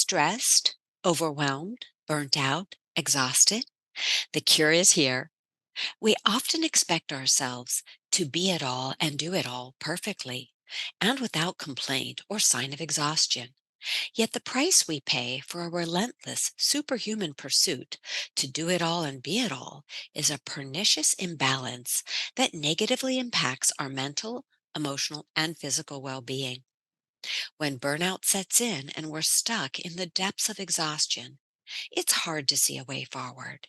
stressed, overwhelmed, burnt out, exhausted? The cure is here. We often expect ourselves to be it all and do it all perfectly and without complaint or sign of exhaustion. Yet the price we pay for a relentless, superhuman pursuit to do it all and be it all is a pernicious imbalance that negatively impacts our mental, emotional, and physical well being. When burnout sets in and we're stuck in the depths of exhaustion, it's hard to see a way forward.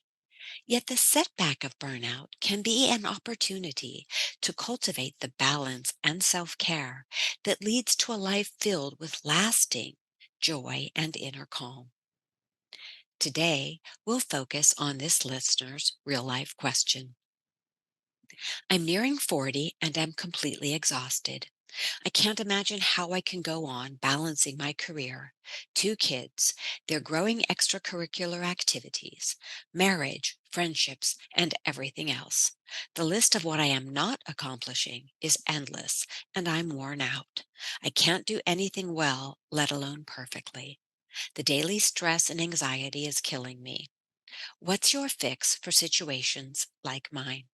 Yet the setback of burnout can be an opportunity to cultivate the balance and self care that leads to a life filled with lasting joy and inner calm. Today, we'll focus on this listener's real life question. I'm nearing 40 and am completely exhausted. I can't imagine how I can go on balancing my career, two kids, their growing extracurricular activities, marriage, friendships, and everything else. The list of what I am not accomplishing is endless, and I'm worn out. I can't do anything well, let alone perfectly. The daily stress and anxiety is killing me. What's your fix for situations like mine?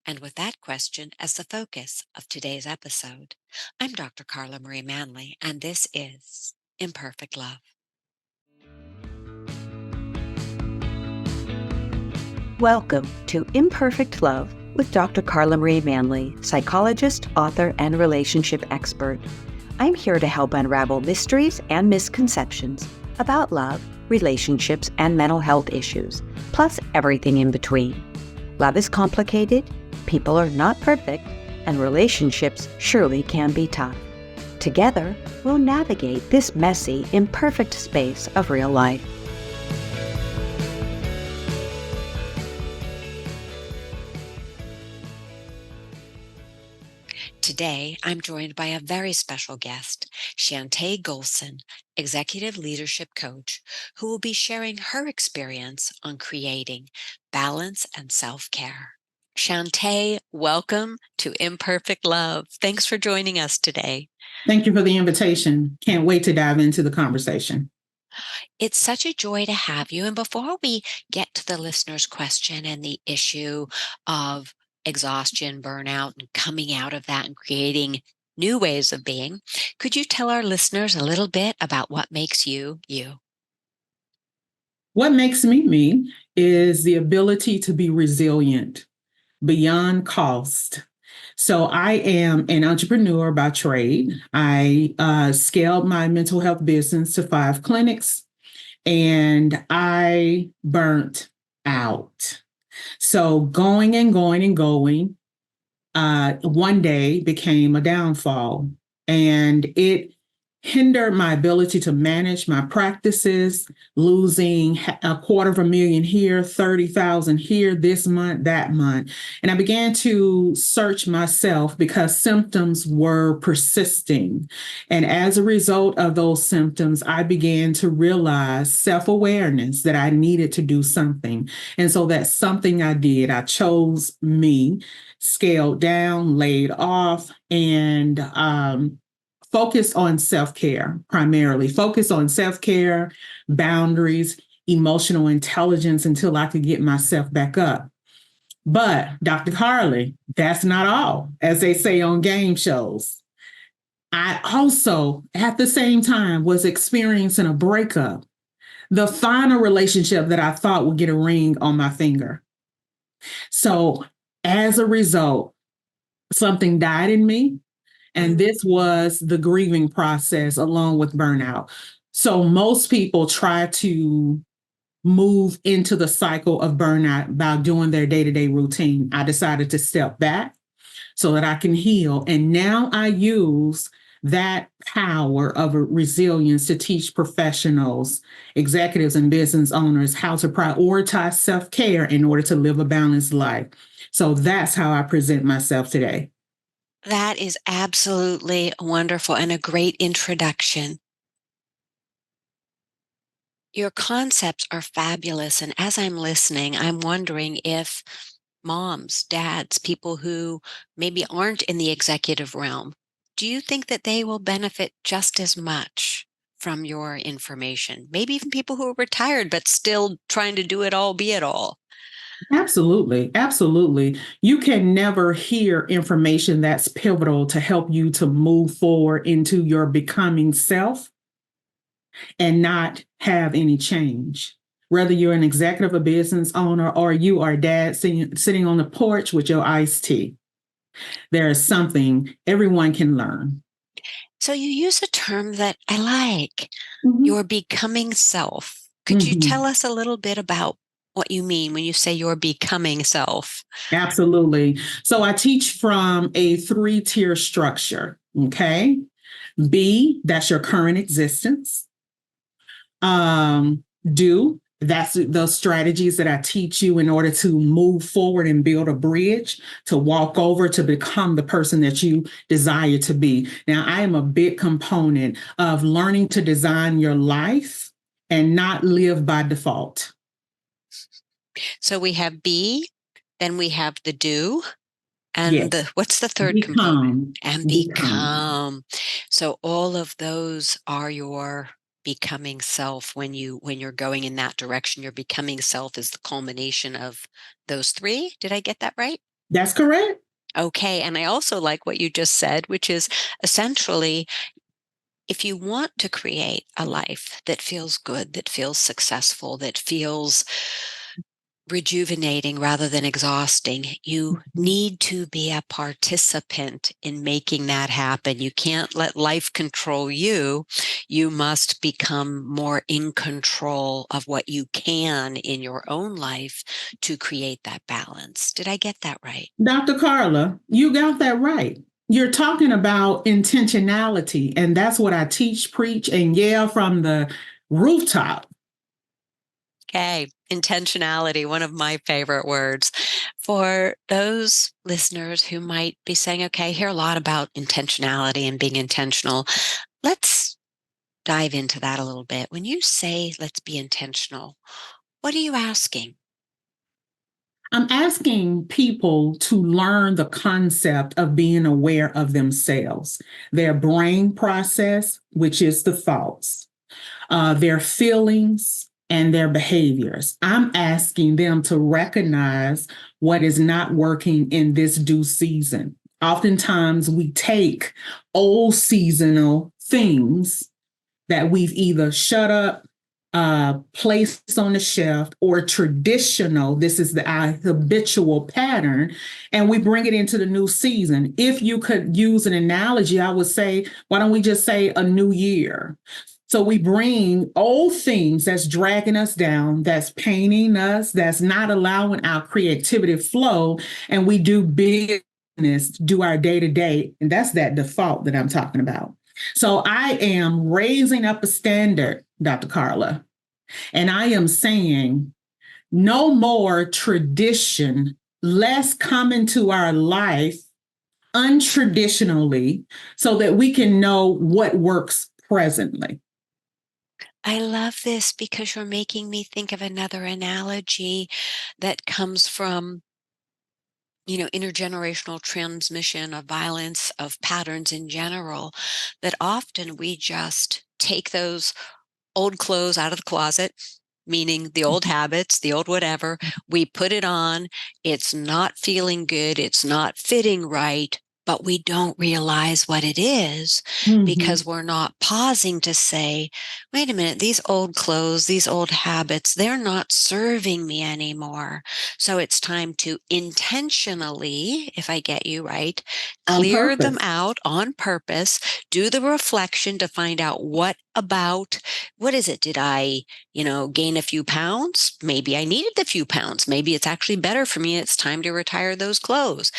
And with that question as the focus of today's episode, I'm Dr. Carla Marie Manley, and this is Imperfect Love. Welcome to Imperfect Love with Dr. Carla Marie Manley, psychologist, author, and relationship expert. I'm here to help unravel mysteries and misconceptions about love, relationships, and mental health issues, plus everything in between. Love is complicated, people are not perfect, and relationships surely can be tough. Together, we'll navigate this messy, imperfect space of real life. Today, I'm joined by a very special guest, Chantay Golson, executive leadership coach, who will be sharing her experience on creating balance and self-care. Chantay, welcome to Imperfect Love. Thanks for joining us today. Thank you for the invitation. Can't wait to dive into the conversation. It's such a joy to have you. And before we get to the listener's question and the issue of exhaustion, burnout, and coming out of that and creating new ways of being, could you tell our listeners a little bit about what makes you you? What makes me is the ability to be resilient beyond cost. So I am an entrepreneur by trade. I scaled my mental health business to 5 clinics, and I burnt out. So going and going and going, one day became a downfall, and it hindered my ability to manage my practices, losing $250,000 here, 30,000 here, this month, that month. And I began to search myself because symptoms were persisting. And as a result of those symptoms, I began to realize self-awareness that I needed to do something. And so that's something I did. I chose me, scaled down, laid off, and focus on self-care, primarily focus on self-care, boundaries, emotional intelligence until I could get myself back up. But Dr. Carly, that's not all, as they say on game shows. I also, at the same time, was experiencing a breakup, the final relationship that I thought would get a ring on my finger. So as a result, something died in me. And this was the grieving process along with burnout. So most people try to move into the cycle of burnout by doing their day-to-day routine. I decided to step back so that I can heal. And now I use that power of resilience to teach professionals, executives, and business owners how to prioritize self-care in order to live a balanced life. So that's how I present myself today. That is absolutely wonderful and a great introduction. Your concepts are fabulous. And as I'm listening, I'm wondering if moms, dads, people who maybe aren't in the executive realm, do you think that they will benefit just as much from your information? Maybe even people who are retired, but still trying to do it all, be it all. Absolutely. Absolutely. You can never hear information that's pivotal to help you to move forward into your becoming self and not have any change. Whether you're an executive, a business owner, or you are dad sitting on the porch with your iced tea, there is something everyone can learn. So you use a term that I like, Mhm. your becoming self. Could you tell Mhm. us a little bit about what you mean when you say your becoming self? Absolutely. So I teach from a three-tier structure. Okay. B, that's your current existence. Do, that's those strategies that I teach you in order to move forward and build a bridge to walk over to become the person that you desire to be. Now, I am a big component of learning to design your life and not live by default. So we have be, then we have the do, and Yes. the what's the third component? Become. And Become. become. So all of those are your becoming self when you're going in that direction. Your becoming self is the culmination of those three. Did I get that right? That's correct. Okay. And I also like what you just said, which is essentially if you want to create a life that feels good, that feels successful, that feels rejuvenating rather than exhausting, you need to be a participant in making that happen. You can't let life control you. You must become more in control of what you can in your own life to create that balance. Did I get that right? Dr. Carla, you got that right. You're talking about intentionality, and that's what I teach, preach, and yell from the rooftop. Okay, intentionality, one of my favorite words. For those listeners who might be saying, okay, I hear a lot about intentionality and being intentional. Let's dive into that a little bit. When you say, let's be intentional, what are you asking? I'm asking people to learn the concept of being aware of themselves, their brain process, which is the thoughts, their feelings, and their behaviors. I'm asking them to recognize what is not working in this due season. Oftentimes, we take old seasonal things that we've either shut up, placed on the shelf, or traditional. This is the habitual pattern, and we bring it into the new season. If you could use an analogy, I would say, why don't we just say a new year? So we bring old things that's dragging us down, that's painting us, that's not allowing our creativity flow, and we do business, do our day to day, and that's that default that I'm talking about. So I am raising up a standard, Dr. Carla, and I am saying no more tradition, less come into our life untraditionally so that we can know what works presently. I love this because you're making me think of another analogy that comes from, intergenerational transmission of violence, of patterns in general, that often we just take those old clothes out of the closet, meaning the old habits, the old whatever. We put it on. It's not feeling good. It's not fitting right. But we don't realize what it is Mm-hmm. because we're not pausing to say, wait a minute, these old clothes, these old habits, they're not serving me anymore. So it's time to intentionally, if I get you right, On clear them purpose. out on purpose, do the reflection to find out what is it? Did I, gain a few pounds? Maybe I needed the few pounds. Maybe it's actually better for me. It's time to retire those clothes.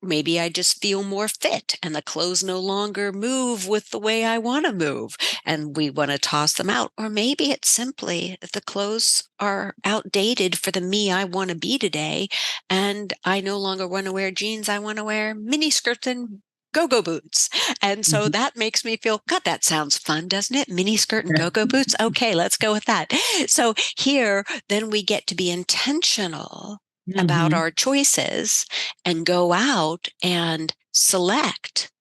Maybe I just feel more fit and the clothes no longer move with the way I want to move and we want to toss them out. Or maybe it's simply that the clothes are outdated for the me I want to be today. And I no longer want to wear jeans. I want to wear mini skirts and go-go boots. And so Mhm. that makes me feel, God, that sounds fun, doesn't it? Mini skirt and go-go boots. Okay, let's go with that. So here, then we get to be intentional about Mhm. our choices and go out and select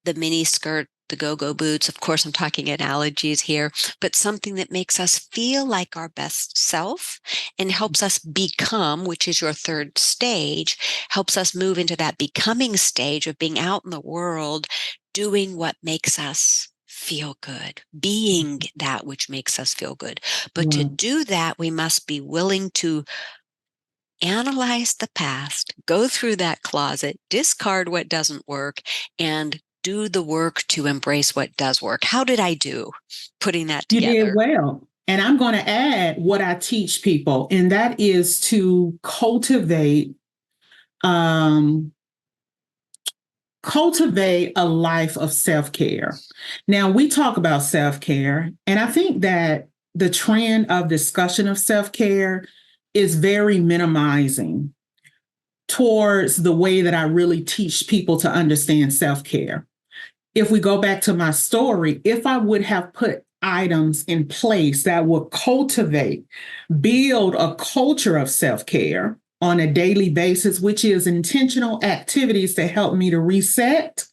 the mini skirt, the the go-go boots. Of course, I'm talking analogies here, but something that makes us feel like our best self and helps us become, which is your third stage, helps us move into that becoming stage of being out in the world, doing what makes us feel good, being that which makes us feel good. But to Right. do that, we must be willing to analyze the past, go through that closet, discard what doesn't work, and do the work to embrace what does work. How did I do putting that You did together? well. And I'm going to add what I teach people, and that is to um, cultivate a life of self-care. Now, we talk about self-care, and I think that the trend of discussion of self-care is very minimizing towards the way that I really teach people to understand self-care. If we go back to my story, if I would have put items in place that would cultivate, build a culture of self care on a daily basis, which is intentional activities to help me to reset,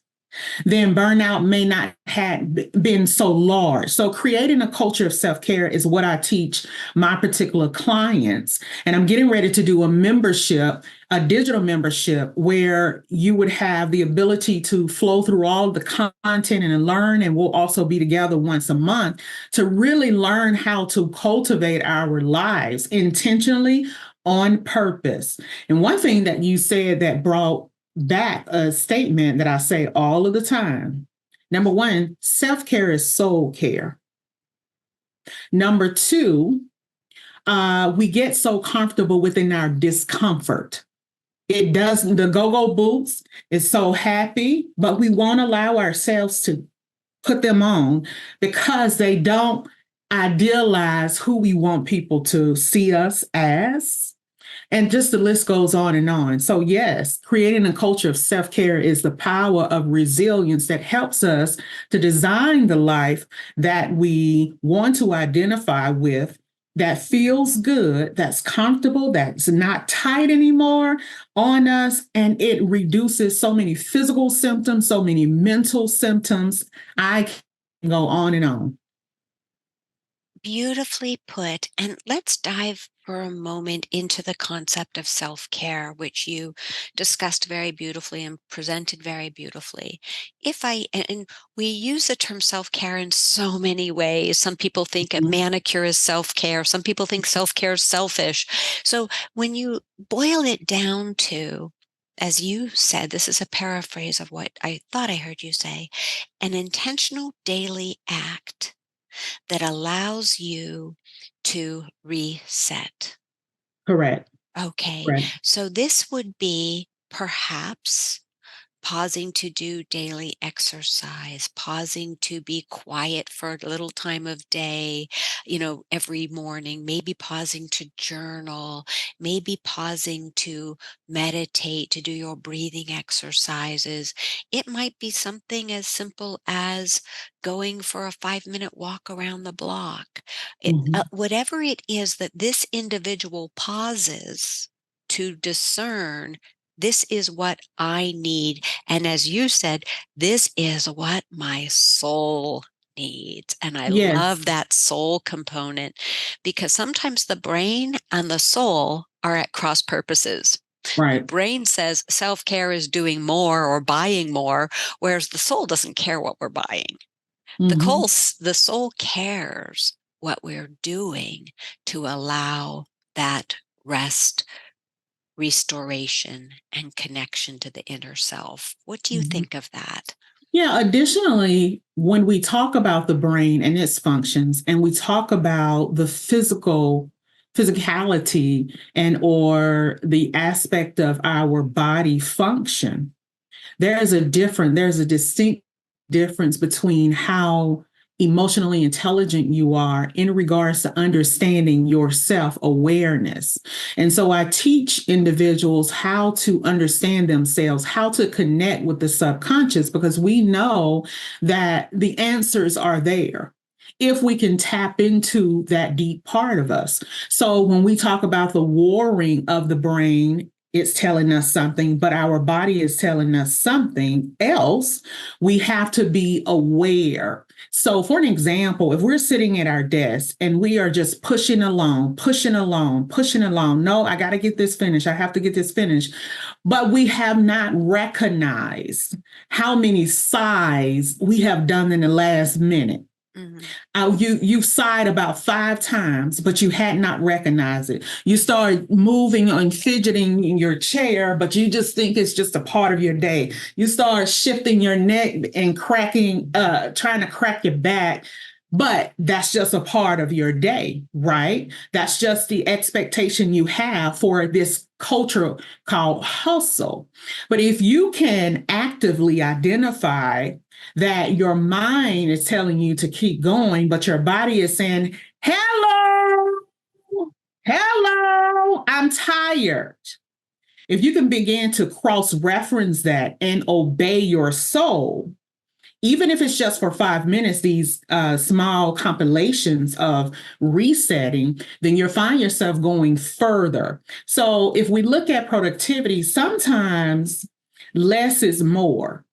then burnout may not have been so large. So creating a culture of self-care is what I teach my particular clients. And I'm getting ready to do a membership, a digital membership, where you would have the ability to flow through all of the content and learn. And we'll also be together once a month to really learn how to cultivate our lives intentionally on purpose. And one thing that you said that brought back a statement that I say all of the time. Number one, self-care is soul care. Number two, we get so comfortable within our discomfort. It doesn't, the go-go boots is so happy, but we won't allow ourselves to put them on because they don't idealize who we want people to see us as. And just the list goes on and on. So, yes, creating a culture of self care is the power of resilience that helps us to design the life that we want to identify with, that feels good, that's comfortable, that's not tight anymore on us. And it reduces so many physical symptoms, so many mental symptoms. I can go on and on. Beautifully put. And let's dive for a moment into the concept of self care, which you discussed very beautifully and presented very beautifully. And we use the term self care in so many ways. Some people think a manicure is self care, some people think self care is selfish. So when you boil it down to, as you said, this is a paraphrase of what I thought I heard you say, an intentional daily act that allows you to reset. Correct. Okay, Correct. so this would be perhaps pausing to do daily exercise, pausing to be quiet for a little time of day, every morning, maybe pausing to journal, maybe pausing to meditate, to do your breathing exercises. It might be something as simple as going for a 5-minute walk around the block. Mhm. Whatever it is that this individual pauses to discern, this is what I need. And as you said, this is what my soul needs. And I Yes. love that soul component because sometimes the brain and the soul are at cross purposes. The Right. brain says self care is doing more or buying more, whereas the soul doesn't care what we're buying. Mhm. The soul cares what we're doing to allow that rest, restoration, and connection to the inner self. What do you Mhm. think of that? Yeah, additionally, when we talk about the brain and its functions and we talk about the physicality and or the aspect of our body function, there's a distinct difference between how emotionally intelligent you are in regards to understanding your self awareness. And so I teach individuals how to understand themselves, how to connect with the subconscious, because we know that the answers are there if we can tap into that deep part of us. So when we talk about the warring of the brain, is telling us something, but our body is telling us something else. We have to be aware. So, for an example, if we're sitting at our desk and we are just pushing along, pushing along, pushing along, no, I got to get this finished. I have to get this finished. But we have not recognized how many sighs we have done in the last minute. Mhm. You sighed about 5 times, but you had not recognized it. You start moving and fidgeting in your chair, but you just think it's just a part of your day. You start shifting your neck and cracking, trying to crack your back. But that's just a part of your day, right? That's just the expectation you have for this culture called hustle. But if you can actively identify that your mind is telling you to keep going, but your body is saying, hello, hello, I'm tired. If you can begin to cross reference that and obey your soul, even if it's just for 5 minutes, these small compilations of resetting, then you'll find yourself going further. So if we look at productivity, sometimes less is more.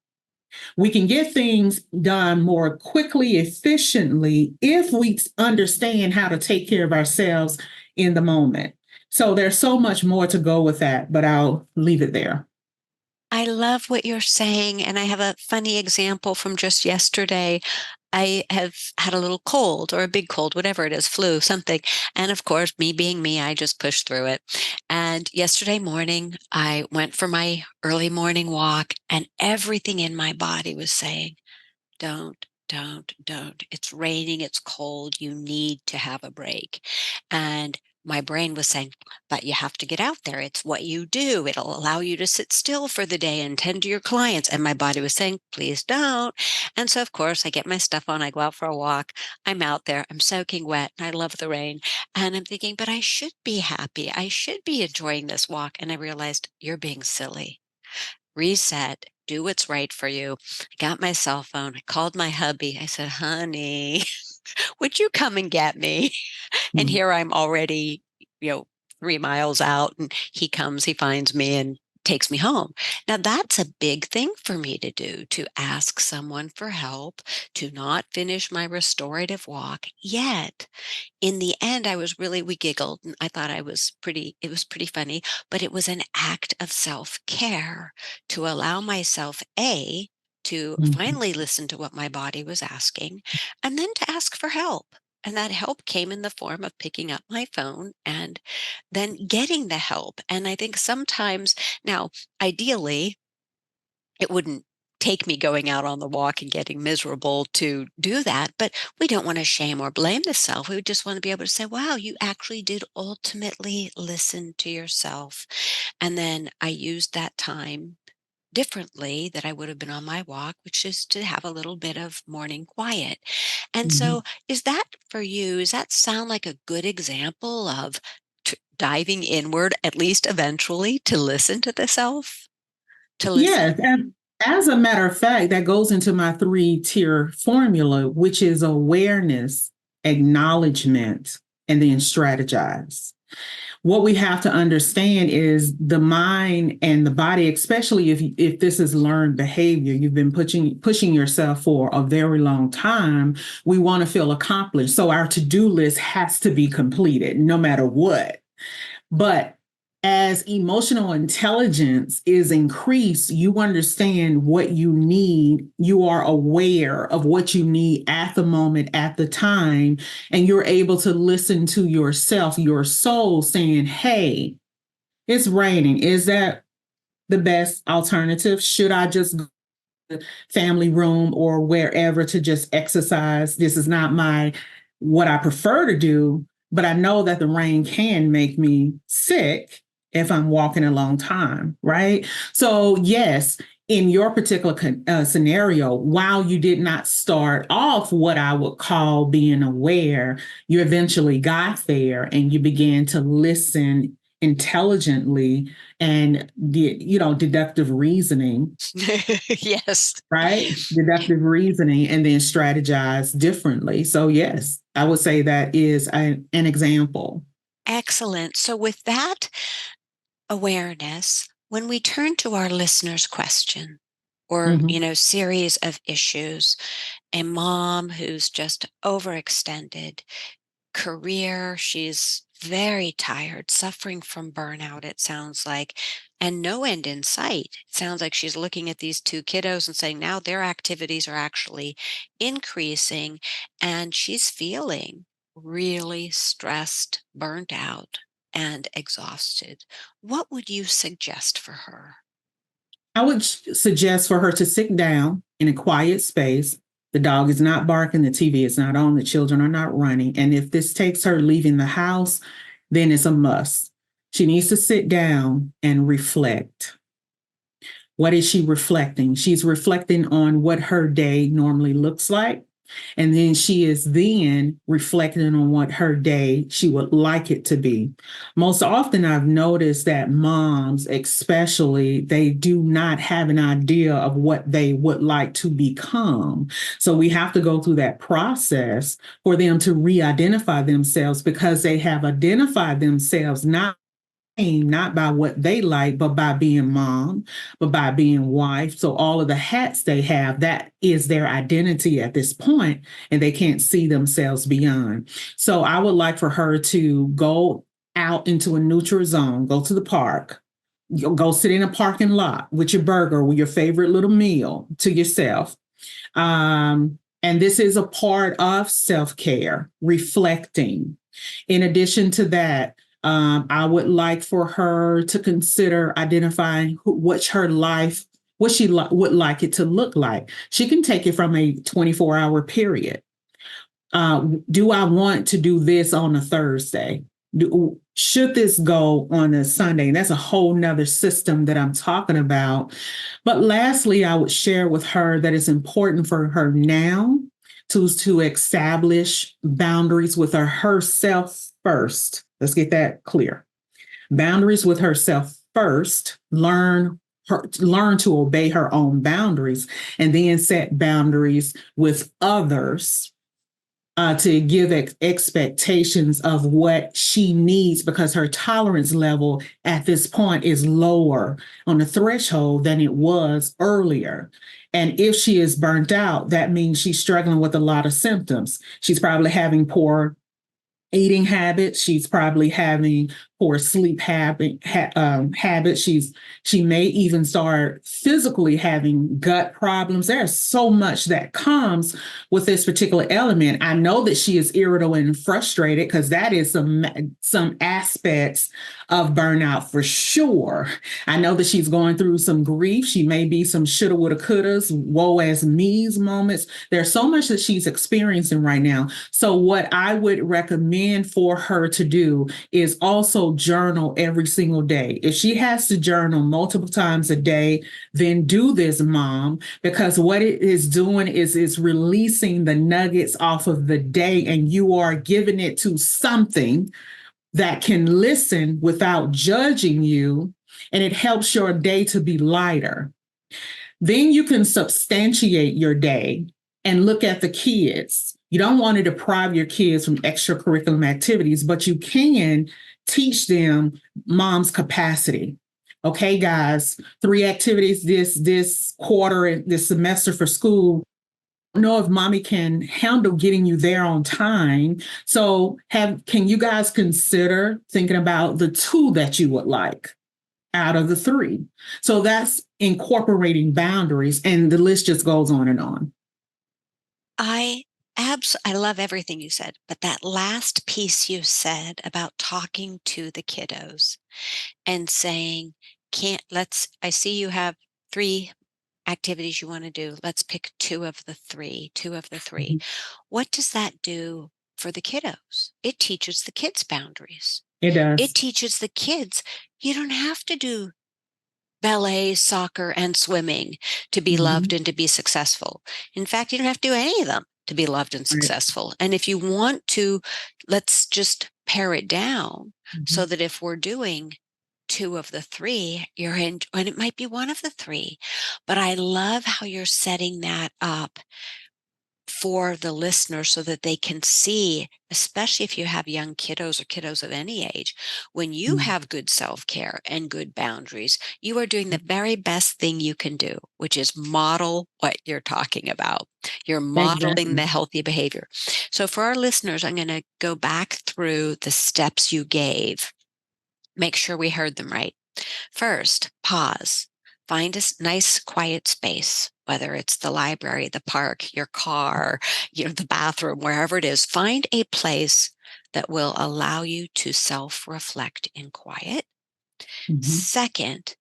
We can get things done more quickly, efficiently, if we understand how to take care of ourselves in the moment. So there's so much more to go with that, but I'll leave it there. I love what you're saying, and I have a funny example from just yesterday. I have had a little cold or a big cold, whatever it is, flu, something. And of course, me being me, I just pushed through it. And yesterday morning, I went for my early morning walk, and everything in my body was saying, don't. It's raining, it's cold, you need to have a break. And my brain was saying, but you have to get out there. It's what you do. It'll allow you to sit still for the day and tend to your clients. And my body was saying, please don't. And so, of course, I get my stuff on, I go out for a walk. I'm out there, I'm soaking wet, and I love the rain. And I'm thinking, but I should be happy. I should be enjoying this walk. And I realized, you're being silly. Reset, do what's right for you. I got my cell phone. I called my hubby. I said, honey, would you come and get me? And Mm-hmm. here I'm already, you know, 3 miles out, and he comes, he finds me and takes me home. Now, that's a big thing for me to do, to ask someone for help, to not finish my restorative walk yet. In the end, I was really, we giggled and I thought it was pretty funny, but it was an act of self-care to allow myself, to finally listen to what my body was asking, and then to ask for help. And that help came in the form of picking up my phone and then getting the help. And I think sometimes now, ideally, it wouldn't take me going out on the walk and getting miserable to do that, but we don't want to shame or blame the self. We just want to be able to say, wow, you actually did ultimately listen to yourself. And then I used that time differently that I would have been on my walk, which is to have a little bit of morning quiet. And Mm-hmm. so, is that for you? Does that sound like a good example of diving inward, at least eventually, to listen to the self, to Yes, listen? and as a matter of fact, that goes into my 3-tier formula, which is awareness, acknowledgement, and then strategize. What we have to understand is the mind and the body, especially if this is learned behavior, you've been pushing yourself for a very long time. We want to feel accomplished, so our to-do list has to be completed, no matter what. But as emotional intelligence is increased, you understand what you need. You are aware of what you need at the moment, at the time, and you're able to listen to yourself, your soul saying, hey, it's raining. Is that the best alternative? Should I just go to the family room or wherever to just exercise? This is not what I prefer to do, but I know that the rain can make me sick if I'm walking a long time, right? So, yes, in your particular scenario, while you did not start off what I would call being aware, you eventually got there and you began to listen intelligently and deductive reasoning, Yes. right? Deductive reasoning and then strategize differently. So, yes, I would say that is an example. Excellent. So with that, awareness, when we turn to our listener's question or, Mhm. series of issues, a mom who's just overextended, career, she's very tired, suffering from burnout, it sounds like, and no end in sight. It sounds like she's looking at these two kiddos and saying now their activities are actually increasing, and she's feeling really stressed, burnt out, and exhausted. What would you suggest for her? I would suggest for her to sit down in a quiet space. The dog is not barking, the TV is not on, the children are not running. And if this takes her leaving the house, then it's a must. She needs to sit down and reflect. What is she reflecting? She's reflecting on what her day normally looks like. And then she is then reflecting on what her day she would like it to be. Most often, I've noticed that moms, especially, they do not have an idea of what they would like to become. So we have to go through that process for them to re identify themselves because they have identified themselves not by what they like, but by being mom, but by being wife. So all of the hats they have, that is their identity at this point, and they can't see themselves beyond. So I would like for her to go out into a neutral zone, go to the park, go sit in a parking lot with your burger, with your favorite little meal to yourself. And this is a part of self care, reflecting. In addition to that, I would like for her to consider identifying what's her life, what she would like it to look like. She can take it from a 24-hour period. Do I want to do this on a Thursday? Should this go on a Sunday? That's a whole nother system that I'm talking about. But lastly, I would share with her that it's important for her now to establish boundaries with herself first. Let's get that clear. Boundaries with herself first. Learn to obey her own boundaries, and then set boundaries with others, to give expectations of what she needs, because her tolerance level at this point is lower on the threshold than it was earlier. And if she is burnt out, that means she's struggling with a lot of symptoms. She's probably having poor eating habits. She's probably having poor sleep habits. She may even start physically having gut problems. There's so much that comes with this particular element. I know that she is irritable and frustrated because that is some aspects of burnout for sure. I know that she's going through some grief. She may be some shoulda, woulda, couldas, woe as me's moments. There's so much that she's experiencing right now. So what I would recommend for her to do is also journal every single day. If she has to journal multiple times a day, then do this, mom, because what it is doing is releasing the nuggets off of the day, and you are giving it to something that can listen without judging you, and it helps your day to be lighter. Then you can substantiate your day and look at the kids. You don't want to deprive your kids from extracurricular activities, but you can teach them mom's capacity. Okay, guys, 3 activities this quarter, this semester for school. Know if mommy can handle getting you there on time. So can you guys consider thinking about the 2 that you would like out of the 3? So that's incorporating boundaries, and the list just goes on and on. I love everything you said, but that last piece you said about talking to the kiddos and saying, can't let's I see you have 3 activities you want to do. Let's pick 2 of the 3, 2 of the 3. Mhm. What does that do for the kiddos? It teaches the kids boundaries. It It does. teaches the kids you don't have to do ballet, soccer, and swimming to be loved Mhm. and to be successful. In fact, you don't have to do any of them to be loved and Right. successful. And if you want to, let's just pare it down so Mhm. that if we're doing 2 of the 3, you're in, and it might be 1 of the 3. But I love how you're setting that up for the listener so that they can see, especially if you have young kiddos or kiddos of any age, when you Mm. have good self-care and good boundaries, you are doing the very best thing you can do, which is model what you're talking about. You're modeling Exactly. the healthy behavior. So for our listeners, I'm going to go back through the steps you gave. Make sure we heard them right. First, pause. Find a nice quiet space, whether it's the library, the park, your car, the bathroom, wherever it is. Find a place that will allow you to self-reflect in quiet. Mhm. Second,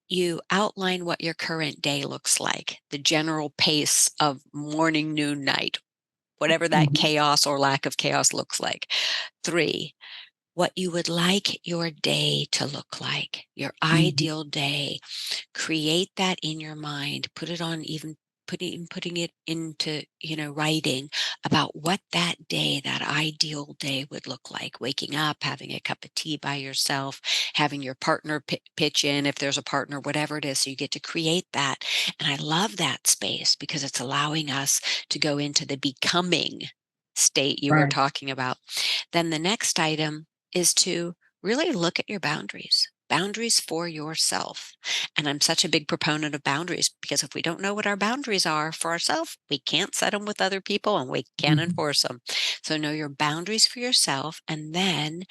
you outline what your current day looks like, the general pace of morning, noon, night, whatever that Mhm. chaos or lack of chaos looks like. Three, what you would like your day to look like, your Mhm. ideal day. Create that in your mind. Put it on, even putting it into, writing about what that day, that ideal day would look like. Waking up, having a cup of tea by yourself, having your partner pitch in if there's a partner, whatever it is. So you get to create that. And I love that space because it's allowing us to go into the becoming state you were Right. talking about. Then the next item is to really look at your boundaries for yourself. And I'm such a big proponent of boundaries because if we don't know what our boundaries are for ourselves, we can't set them with other people and we can't Mhm. enforce them. So know your boundaries for yourself and then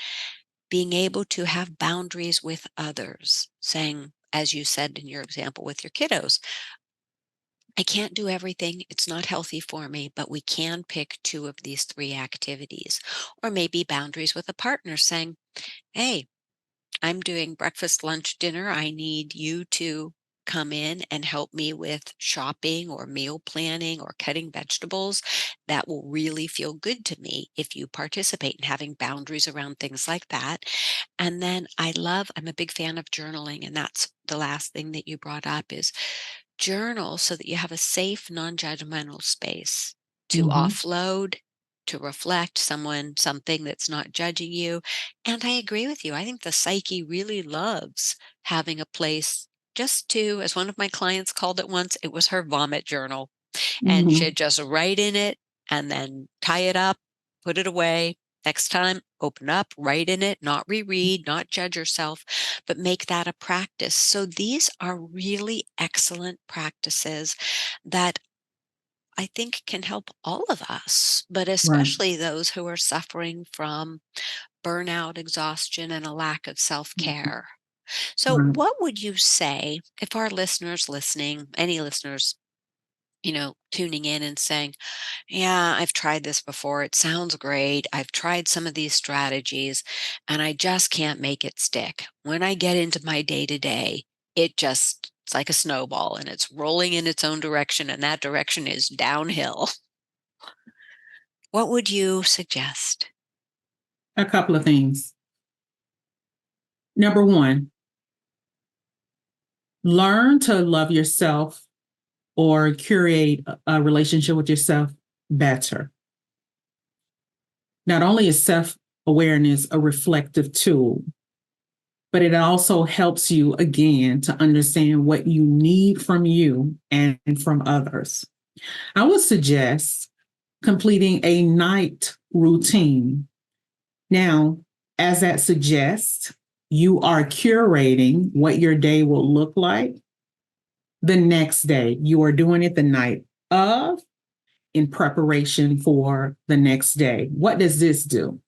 being able to have boundaries with others, saying, as you said in your example with your kiddos, I can't do everything. It's not healthy for me, but we can pick two of these three activities. Or maybe boundaries with a partner saying, hey, I'm doing breakfast, lunch, dinner. I need you to come in and help me with shopping or meal planning or cutting vegetables. That will really feel good to me if you participate in having boundaries around things like that. And then I'm a big fan of journaling. And that's the last thing that you brought up is journal so that you have a safe, non-judgmental space to Mhm. offload, to reflect something that's not judging you. And I agree with you. I think the psyche really loves having a place just to, as one of my clients called it once, it was her vomit journal. And Mhm. she'd just write in it and then tie it up, put it away. Next time, open up, write in it, not reread, not judge yourself, but make that a practice. So these are really excellent practices that I think can help all of us, but Right. especially those who are suffering from burnout, exhaustion, and a lack of self Mhm. care. So, Right. what would you say if our listeners listening, any listeners, tuning in and saying, yeah, I've tried this before. It sounds great. I've tried some of these strategies and I just can't make it stick. When I get into my day to day, it's like a snowball and it's rolling in its own direction, and that direction is downhill. What would you suggest? A couple of things. Number one, learn to love yourself or curate a relationship with yourself better. Not only is self awareness a reflective tool, but it also helps you again to understand what you need from you and from others. I would suggest completing a night routine. Now, as that suggests, you are curating what your day will look like the next day. You are doing it the night of in preparation for the next day. What does this do?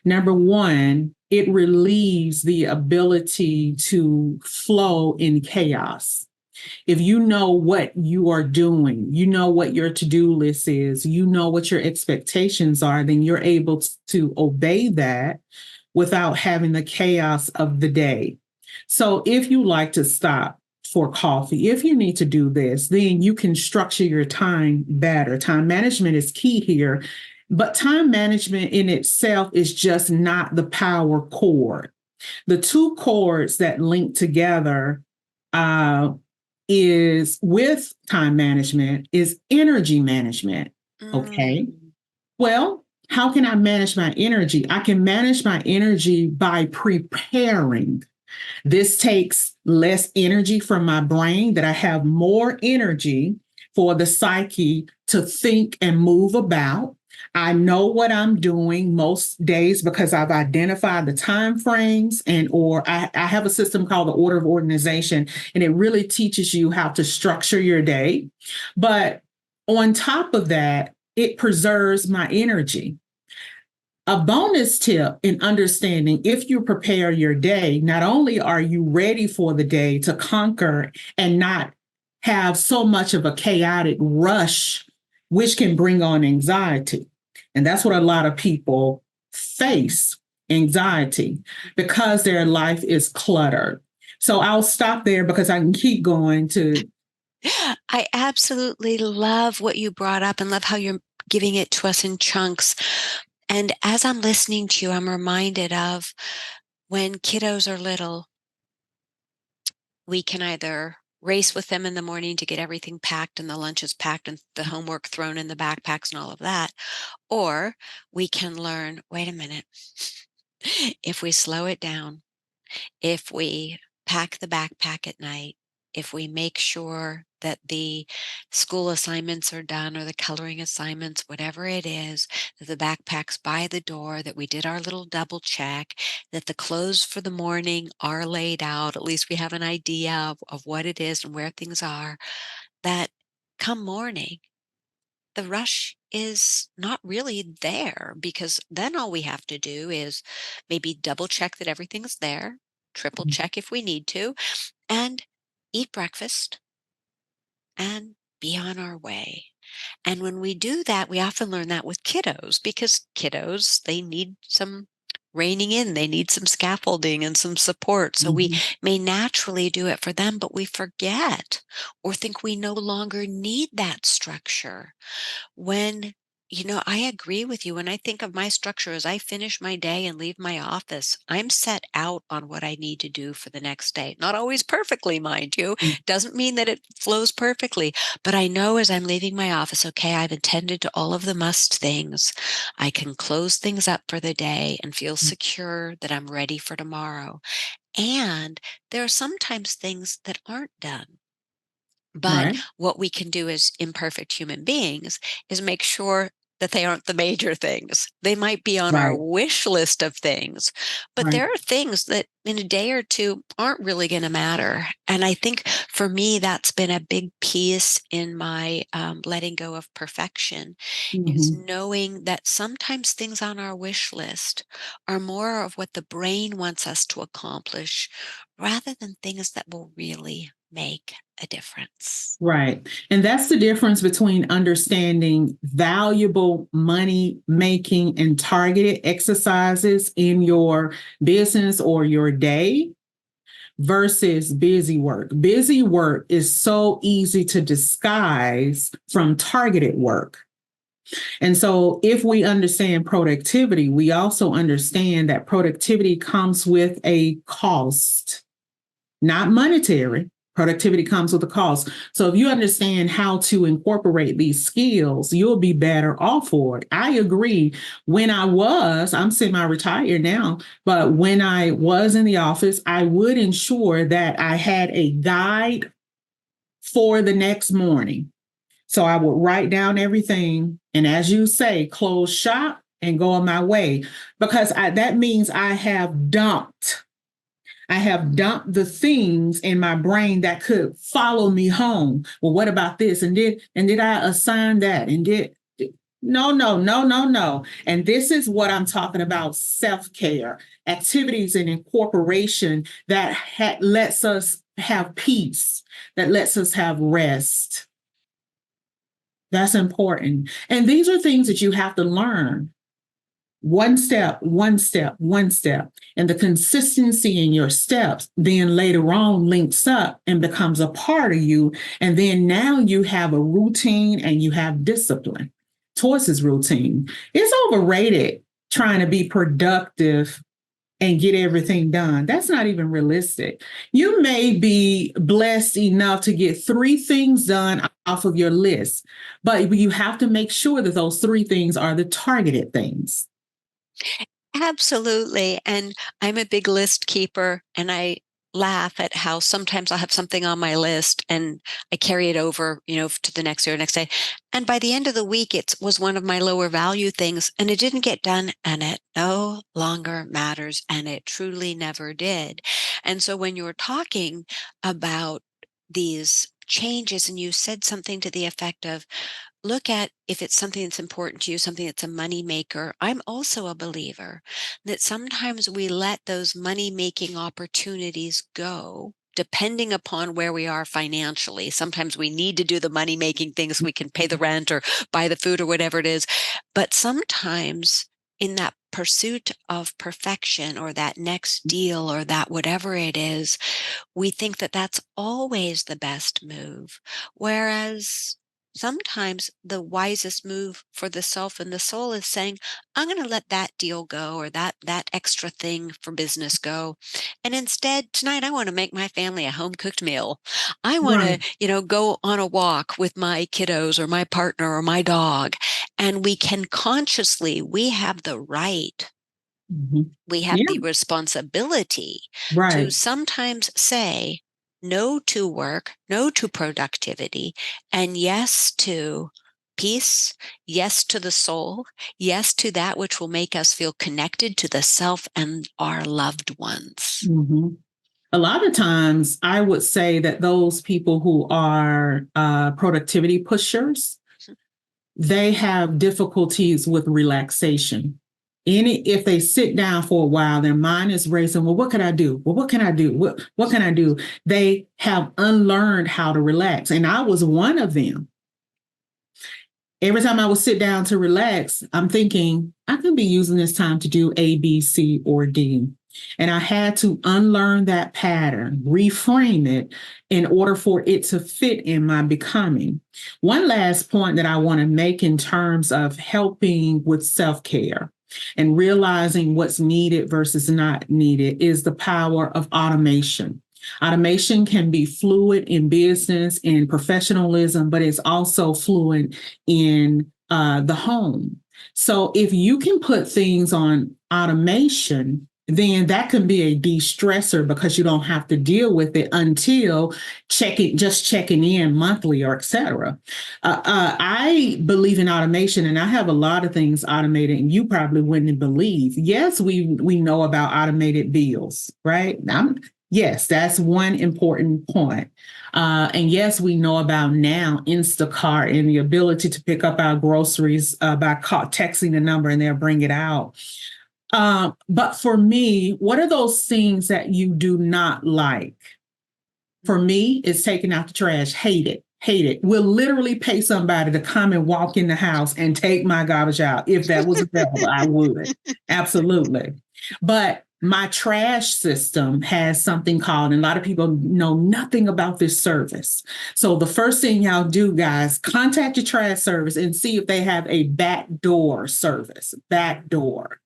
Number one, it relieves the ability to flow in chaos. If you know what you are doing, you know what your to do list is, you know what your expectations are, then you're able to obey that without having the chaos of the day. So if you like to stop for coffee, if you need to do this, then you can structure your time better. Time management is key here, but time management in itself is just not the power cord. The two cords that link together uh, is with time management is energy management. Okay. Mm, Well, how can I manage my energy? I can manage my energy by preparing. This takes less energy from my brain, that I have more energy for the psyche to think and move about. I know what I'm doing most days because I've identified the time frames I have a system called the order of organization, and it really teaches you how to structure your day. But on top of that, it preserves my energy. A bonus tip in understanding if you prepare your day, not only are you ready for the day to conquer and not have so much of a chaotic rush, which can bring on anxiety. And that's what a lot of people face, anxiety, because their life is cluttered. So I'll stop there because I can keep going to. I absolutely love what you brought up and love how you're giving it to us in chunks. And as I'm listening to you, I'm reminded of when kiddos are little, we can either race with them in the morning to get everything packed and the lunches packed and the homework thrown in the backpacks and all of that, or we can learn, wait a minute, if we slow it down, if we pack the backpack at night, if we make sure that the school assignments are done or the coloring assignments, whatever it is, that the backpack's by the door, that we did our little double check, that the clothes for the morning are laid out, at least we have an idea of what it is and where things are, that come morning, the rush is not really there because then all we have to do is maybe double check that everything's there, triple check if we need to, and eat breakfast and be on our way. And when we do that, we often learn that with kiddos because kiddos, they need some reining in, they need some scaffolding and some support. So we Mhm. may naturally do it for them, but we forget or think we no longer need that structure when I agree with you. When I think of my structure as I finish my day and leave my office, I'm set out on what I need to do for the next day. Not always perfectly, mind you. Doesn't mean that it flows perfectly, but I know as I'm leaving my office, okay, I've attended to all of the must things. I can close things up for the day and feel secure that I'm ready for tomorrow. And there are sometimes things that aren't done. But Right, what we can do as imperfect human beings is make sure that they aren't the major things. They might be on our right, wish list of things, but right. there are things that in a day or two aren't really going to matter. And I think for me, that's been a big piece in my letting go of perfection is Mhm. knowing that sometimes things on our wish list are more of what the brain wants us to accomplish rather than things that will really make a difference. Right. And that's the difference between understanding valuable money making and targeted exercises in your business or your day versus busy work. Busy work is so easy to disguise from targeted work. And so, if we understand productivity, we also understand that productivity comes with a cost, not monetary. Productivity comes with a cost. So if you understand how to incorporate these skills, you'll be better off for it. I agree. I'm semi-retired now, but when I was in the office, I would ensure that I had a guide for the next morning. So I would write down everything. And as you say, close shop and go on my way because that means I have dumped the things in my brain that could follow me home. Well, what about this? And did I assign that? No, no, no, no, no. And this is what I'm talking about: self-care, activities and incorporation that lets us have peace, that lets us have rest. That's important. And these are things that you have to learn one step, one step, one step. And the consistency in your steps then later on links up and becomes a part of you. And then now you have a routine and you have discipline towards this routine. It's overrated trying to be productive and get everything done. That's not even realistic. You may be blessed enough to get three things done off of your list, but you have to make sure that those three things are the targeted things. Absolutely. And I'm a big list keeper and I laugh at how sometimes I'll have something on my list and I carry it over, to the next day or next day. And by the end of the week, it was one of my lower value things and it didn't get done and it no longer matters. And it truly never did. And so when you're talking about these changes and you said something to the effect of, look at if it's something that's important to you, something that's a money maker. I'm also a believer that sometimes we let those money making opportunities go depending upon where we are financially. Sometimes we need to do the money making things so we can pay the rent or buy the food or whatever it is. But sometimes in that pursuit of perfection or that next deal or that whatever it is, we think that that's always the best move. Whereas sometimes the wisest move for the self and the soul is saying, I'm going to let that deal go or that extra thing for business go. And instead, tonight I want to make my family a home cooked meal. I want to, Right. go on a walk with my kiddos or my partner or my dog. And we can consciously, we have the right, Mhm. we have Yeah. the responsibility to Right. sometimes say no to work, no to productivity, and yes to peace, yes to the soul, yes to that which will make us feel connected to the self and our loved ones. Mhm. A lot of times, I would say that those people who are productivity pushers, they have difficulties with relaxation. If they sit down for a while, their mind is racing. Well, what can I do? Well, what can I do? What can I do? They have unlearned how to relax. And I was one of them. Every time I would sit down to relax, I'm thinking, I could be using this time to do A, B, C, or D. And I had to unlearn that pattern, reframe it in order for it to fit in my becoming. One last point that I want to make in terms of helping with self care and realizing what's needed versus not needed is the power of automation. Automation can be fluid in business and professionalism, but it's also fluid in the home. So if you can put things on automation, then that can be a de-stressor because you don't have to deal with it until checking in monthly or etc. I believe in automation, and I have a lot of things automated, and you probably wouldn't believe. Yes, we know about automated bills, right? Yes, that's one important point. And yes, we know about now Instacart and the ability to pick up our groceries by texting the number and they'll bring it out. But for me, what are those things that you do not like? For me, it's taking out the trash. Hate it. Hate it. Will literally pay somebody to come and walk in the house and take my garbage out. If that was available, I would. Absolutely. But my trash system has something called, and a lot of people know nothing about this service. So the first thing y'all do, guys, contact your trash service and see if they have a back door service. Back door.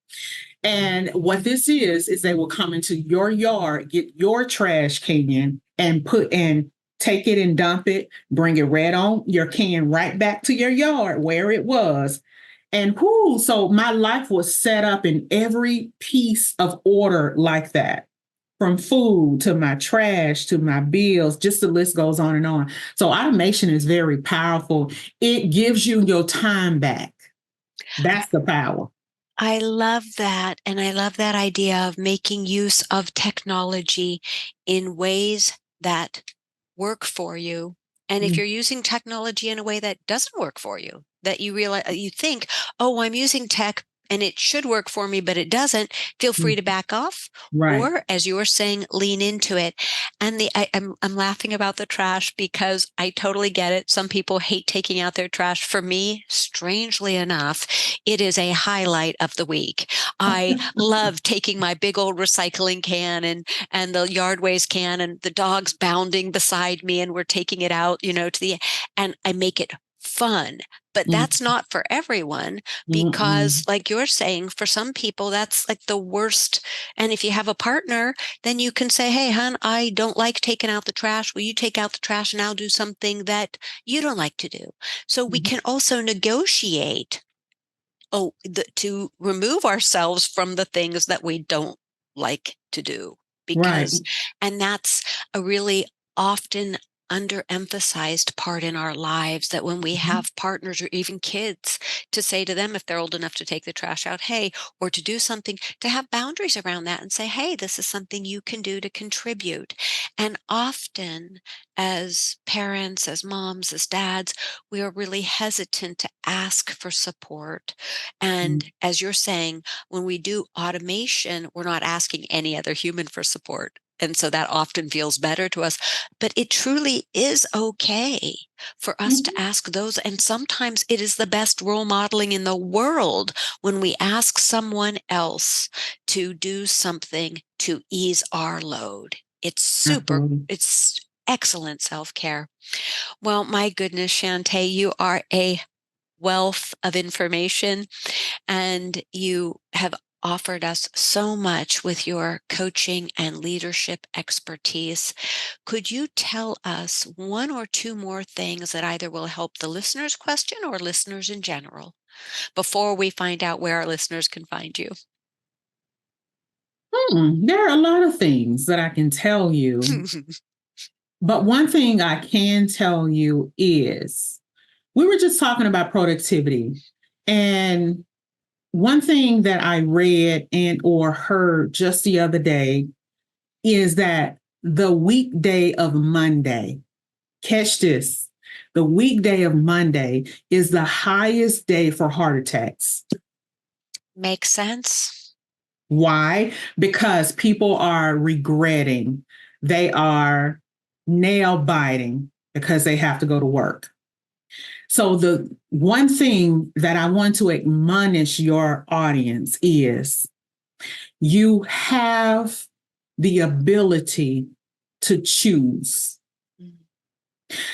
And what this is they will come into your yard, get your trash can and take it and dump it, bring it right on your can right back to your yard where it was. And whoo, so my life was set up in every piece of order like that. From food to my trash to my bills, just the list goes on and on. So automation is very powerful. It gives you your time back. That's the power. I love that. And I love that idea of making use of technology in ways that work for you. And if Mm, you're using technology in a way that doesn't work for you, that you realize, you think, oh, I'm using tech and it should work for me, but it doesn't, feel free mm, to back off. right. Or as you were saying, lean into it. And I'm laughing about the trash because I totally get it. Some people hate taking out their trash. For me, strangely enough, it is a highlight of the week. I love taking my big old recycling can and the yard waste can and the dog's bounding beside me and we're taking it out, and I make it fun. But Mm, that's not for everyone because, mm-mm. like you're saying, for some people, that's like the worst. And if you have a partner, then you can say, hey, hon, I don't like taking out the trash. Will you take out the trash and I'll do something that you don't like to do? So we Mhm. can also negotiate to remove ourselves from the things that we don't like to do. Right. And that's a really often underemphasized part in our lives, that when we Mhm. have partners or even kids, to say to them if they're old enough to take the trash out, hey, or to do something, to have boundaries around that and say, hey, this is something you can do to contribute. And often, as parents, as moms, as dads, we are really hesitant to ask for support. And Mm. as you're saying, when we do automation, we're not asking any other human for support. And so that often feels better to us. But it truly is okay for us to Mhm. ask those. And sometimes it is the best role modeling in the world when we ask someone else to do something to ease our load. Absolutely. It's excellent self care. Well, my goodness, Chantay, you are a wealth of information, and you have offered us so much with your coaching and leadership expertise. Could you tell us one or two more things that either will help the listener's question or listeners in general before we find out where our listeners can find you? There are a lot of things that I can tell you, but one thing I can tell you is we were just talking about productivity. And one thing that I read and or heard just the other day is that the weekday of Monday, catch this, the weekday of Monday is the highest day for heart attacks. Makes sense. Why? Because people are regretting, they are nail biting because they have to go to work. So, the one thing that I want to admonish your audience is you have the ability to choose. Mm.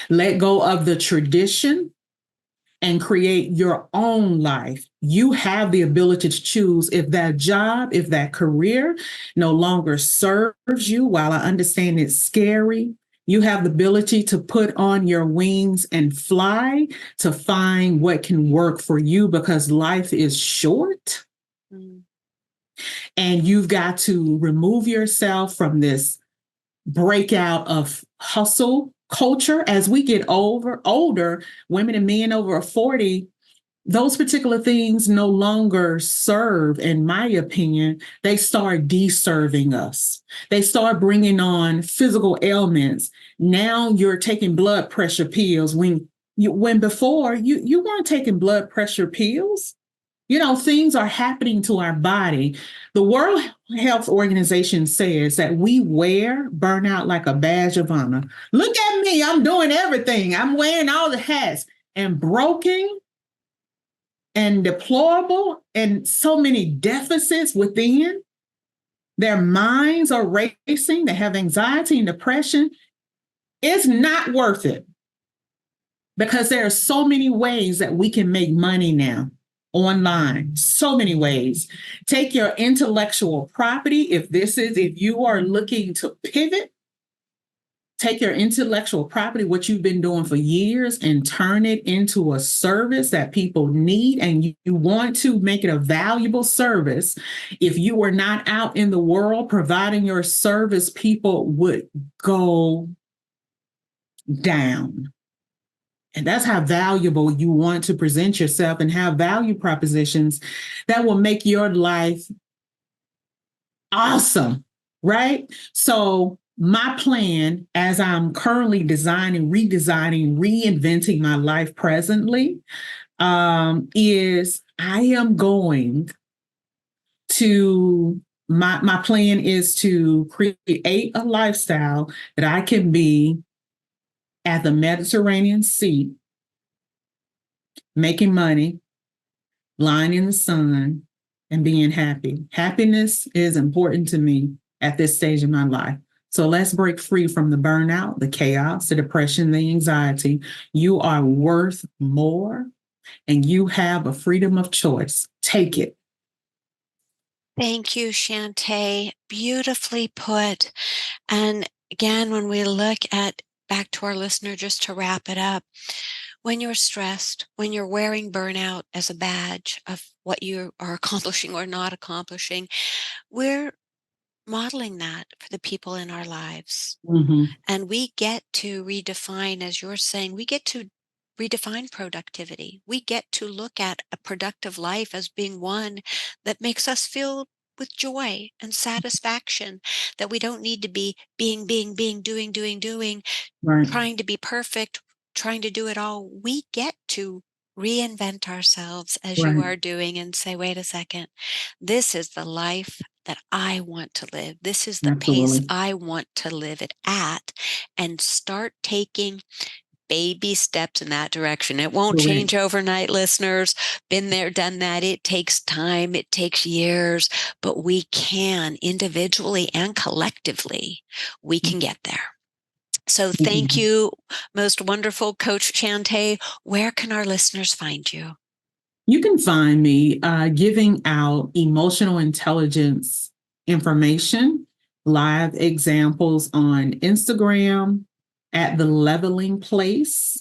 Let go of the tradition and create your own life. You have the ability to choose if that job, if that career no longer serves you. While I understand it's scary, you have the ability to put on your wings and fly to find what can work for you because life is short Mm. and you've got to remove yourself from this breakout of hustle culture. As we get older, women and men over 40, those particular things no longer serve, in my opinion. They start deserving us. They start bringing on physical ailments. Now you're taking blood pressure pills when before you weren't taking blood pressure pills. Things are happening to our body. The World Health Organization says that we wear burnout like a badge of honor. Look at me, I'm doing everything. I'm wearing all the hats, and broken and deplorable and so many deficits within. Their minds are racing. They have anxiety and depression. It's not worth it because there are so many ways that we can make money now online. So many ways. Take your intellectual property. If you are looking to pivot, take your intellectual property, what you've been doing for years, and turn it into a service that people need. And you want to make it a valuable service. If you were not out in the world providing your service, people would go down. And that's how valuable you want to present yourself and have value propositions that will make your life awesome, right? So, my plan, as I'm currently designing, redesigning, reinventing my life presently, is I am going to, my plan is to create a lifestyle that I can be at the Mediterranean Sea, making money, lying in the sun, and being happy. Happiness is important to me at this stage of my life. So let's break free from the burnout, the chaos, the depression, the anxiety. You are worth more and you have a freedom of choice. Take it. Thank you, Chantay. Beautifully put. And again, when we look at back to our listener, just to wrap it up, when you're stressed, when you're wearing burnout as a badge of what you are accomplishing or not accomplishing, we're modeling that for the people in our lives. Mhm. And we get to redefine, as you're saying, we get to redefine productivity. We get to look at a productive life as being one that makes us feel with joy and satisfaction, that we don't need to be being, doing, Right. trying to be perfect, trying to do it all. We get to reinvent ourselves as you Right. are doing and say, wait a second, this is the life that I want to live. This is the pace Absolutely. I want to live it at, and start taking baby steps in that direction. It won't Correct. change overnight, listeners. Been there, done that. It takes time, it takes years, but we can individually and collectively, we can get there. So thank Mhm. you, most wonderful Coach Chantay. Where can our listeners find you? You can find me giving out emotional intelligence information, live examples on Instagram at The Leveling Place.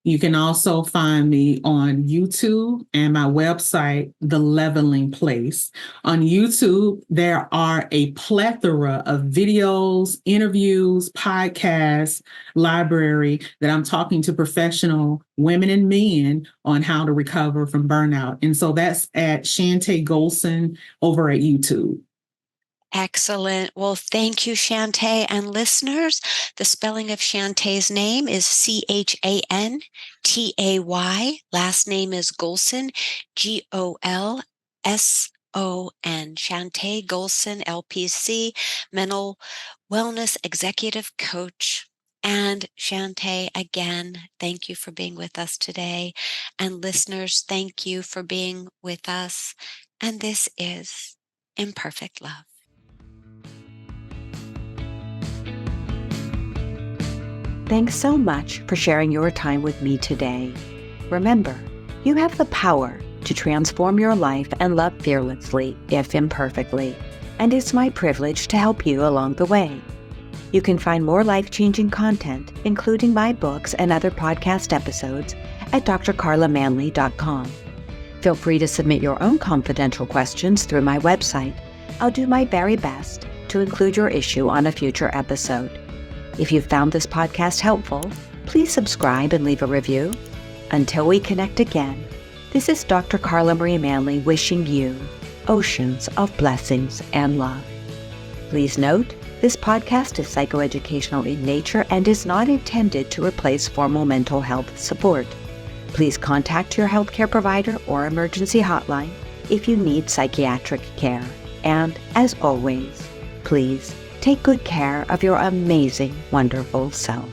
You can also find me on YouTube and my website, The Leveling Place. On YouTube, there are a plethora of videos, interviews, podcasts, library that I'm talking to professional women and men on how to recover from burnout. And so that's at Chantay Golson over at YouTube. Excellent. Well, thank you, Chantay. And listeners, the spelling of Chantay's name is Chantay. Last name is Golson, Golson. Chantay Golson, LPC, mental wellness executive coach. And Chantay, again, thank you for being with us today. And listeners, thank you for being with us. And this is Imperfect Love. Thanks so much for sharing your time with me today. Remember, you have the power to transform your life and love fearlessly, if imperfectly, and it's my privilege to help you along the way. You can find more life-changing content, including my books and other podcast episodes, at drcarlamanley.com. Feel free to submit your own confidential questions through my website. I'll do my very best to include your issue on a future episode. If you found this podcast helpful, please subscribe and leave a review. Until we connect again, this is Dr. Carla Marie Manley wishing you oceans of blessings and love. Please note, this podcast is psychoeducational in nature and is not intended to replace formal mental health support. Please contact your healthcare provider or emergency hotline if you need psychiatric care. And as always, please take good care of your amazing, wonderful self.